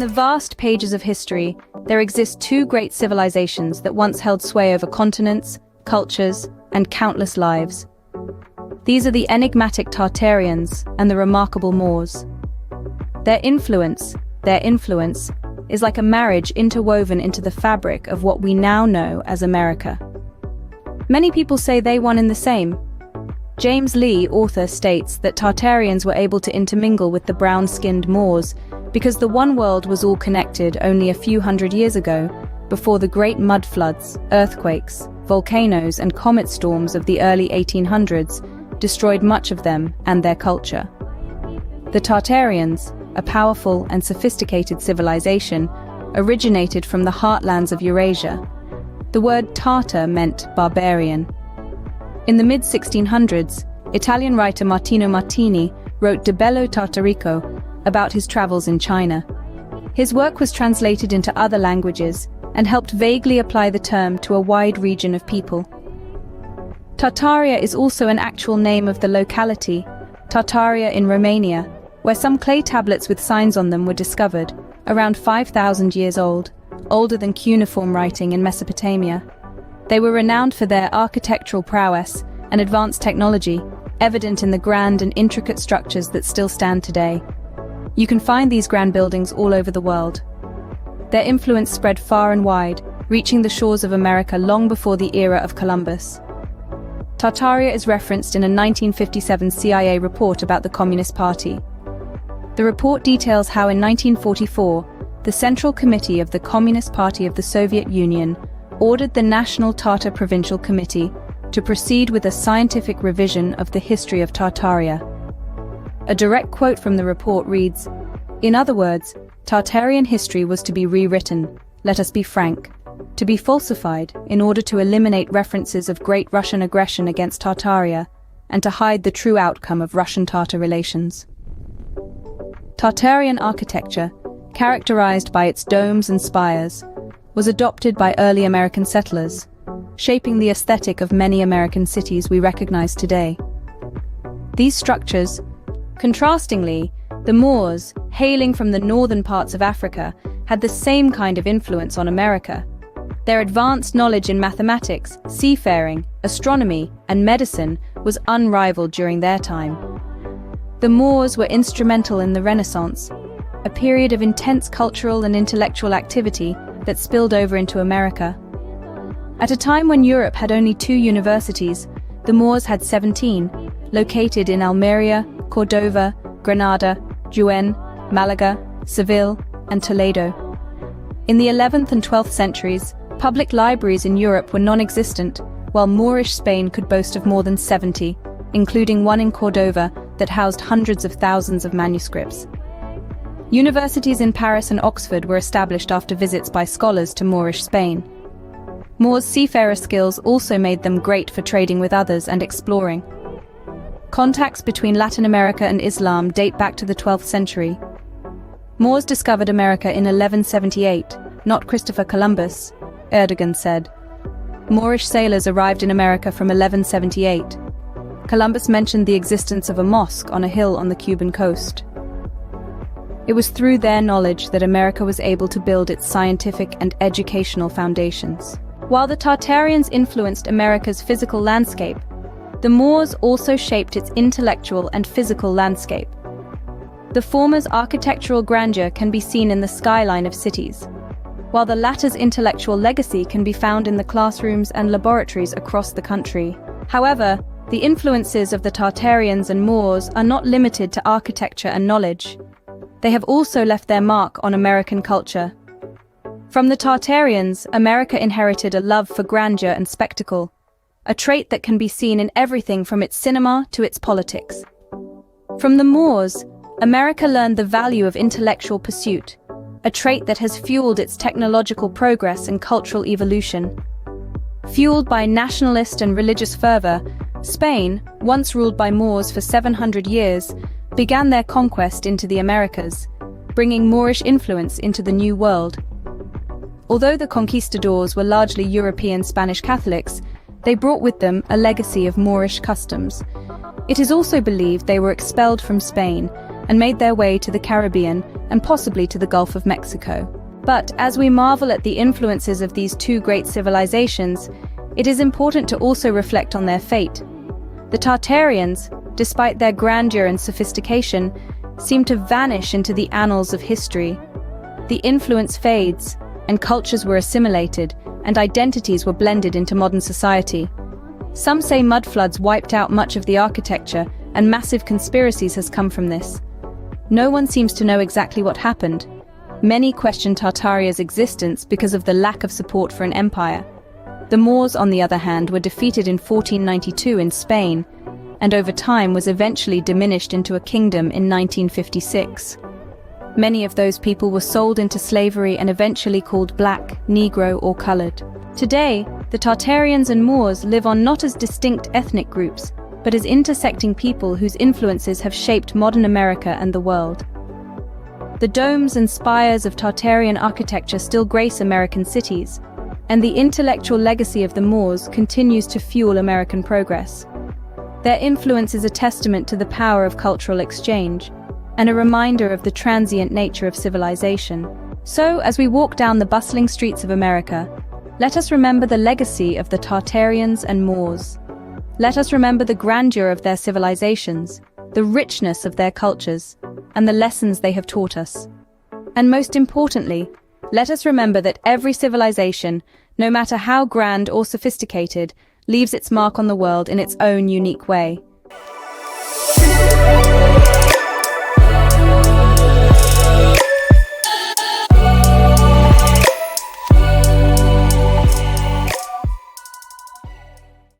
the vast pages of history, there exist two great civilizations that once held sway over continents, cultures, and countless lives. These are the enigmatic Tartarians and the remarkable Moors. Their influence is like a marriage interwoven into the fabric of what we now know as America. Many people say they one and the same. James Lee, author, states that Tartarians were able to intermingle with the brown-skinned Moors because the one world was all connected only a few hundred years ago, before the great mud floods, earthquakes, volcanoes, and comet storms of the early 1800s destroyed much of them and their culture. The Tartarians, a powerful and sophisticated civilization, originated from the heartlands of Eurasia. The word Tartar meant barbarian. In the mid-1600s, Italian writer Martino Martini wrote De Bello Tartarico about his travels in China. His work was translated into other languages and helped vaguely apply the term to a wide region of people. Tartaria is also an actual name of the locality, Tartaria in Romania, where some clay tablets with signs on them were discovered, around 5,000 years old, older than cuneiform writing in Mesopotamia. They were renowned for their architectural prowess and advanced technology, evident in the grand and intricate structures that still stand today. You can find these grand buildings all over the world. Their influence spread far and wide, reaching the shores of America long before the era of Columbus. Tartaria is referenced in a 1957 CIA report about the Communist Party. The report details how in 1944, the Central Committee of the Communist Party of the Soviet Union ordered the National Tatar Provincial Committee to proceed with a scientific revision of the history of Tartaria. A direct quote from the report reads, "In other words, Tartarian history was to be rewritten, let us be frank, to be falsified in order to eliminate references of Great Russian aggression against Tartaria and to hide the true outcome of Russian-Tatar relations." Tartarian architecture, characterized by its domes and spires, was adopted by early American settlers, shaping the aesthetic of many American cities we recognize today. These structures, contrastingly, the Moors, hailing from the northern parts of Africa, had the same kind of influence on America. Their advanced knowledge in mathematics, seafaring, astronomy, and medicine was unrivaled during their time. The Moors were instrumental in the Renaissance, a period of intense cultural and intellectual activity that spilled over into America. At a time when Europe had only 2 universities, the Moors had 17, located in Almeria, Cordova, Granada, Jaén, Malaga, Seville, and Toledo. In the 11th and 12th centuries, public libraries in Europe were non-existent, while Moorish Spain could boast of more than 70, including one in Cordova that housed hundreds of thousands of manuscripts. Universities in Paris and Oxford were established after visits by scholars to Moorish Spain. Moors' seafarer skills also made them great for trading with others and exploring. Contacts between Latin America and Islam date back to the 12th century. Moors discovered America in 1178, not Christopher Columbus, Erdogan said. Moorish sailors arrived in America from 1178. Columbus mentioned the existence of a mosque on a hill on the Cuban coast. It was through their knowledge that America was able to build its scientific and educational foundations. While the Tartarians influenced America's physical landscape, the Moors also shaped its intellectual and physical landscape. The former's architectural grandeur can be seen in the skyline of cities, while the latter's intellectual legacy can be found in the classrooms and laboratories across the country. However, the influences of the Tartarians and Moors are not limited to architecture and knowledge. They have also left their mark on American culture. From the Tartarians, America inherited a love for grandeur and spectacle, a trait that can be seen in everything from its cinema to its politics. From the Moors, America learned the value of intellectual pursuit, a trait that has fueled its technological progress and cultural evolution. Fueled by nationalist and religious fervor, Spain, once ruled by Moors for 700 years, began their conquest into the Americas, bringing Moorish influence into the New World. Although the conquistadors were largely European Spanish Catholics, they brought with them a legacy of Moorish customs. It is also believed they were expelled from Spain and made their way to the Caribbean and possibly to the Gulf of Mexico. But as we marvel at the influences of these two great civilizations, it is important to also reflect on their fate. The Tartarians, despite their grandeur and sophistication, seem to vanish into the annals of history. The influence fades, and cultures were assimilated, and identities were blended into modern society. Some say mudfloods wiped out much of the architecture, and massive conspiracies has come from this. No one seems to know exactly what happened. Many question Tartaria's existence because of the lack of support for an empire. The Moors, on the other hand, were defeated in 1492 in Spain, and over time was eventually diminished into a kingdom in 1956. Many of those people were sold into slavery and eventually called black, Negro, or colored. Today, the Tartarians and Moors live on not as distinct ethnic groups, but as intersecting people whose influences have shaped modern America and the world. The domes and spires of Tartarian architecture still grace American cities, and the intellectual legacy of the Moors continues to fuel American progress. Their influence is a testament to the power of cultural exchange, and a reminder of the transient nature of civilization. So, as we walk down the bustling streets of America, let us remember the legacy of the Tartarians and Moors. Let us remember the grandeur of their civilizations, the richness of their cultures, and the lessons they have taught us. And most importantly, let us remember that every civilization, no matter how grand or sophisticated, leaves its mark on the world in its own unique way.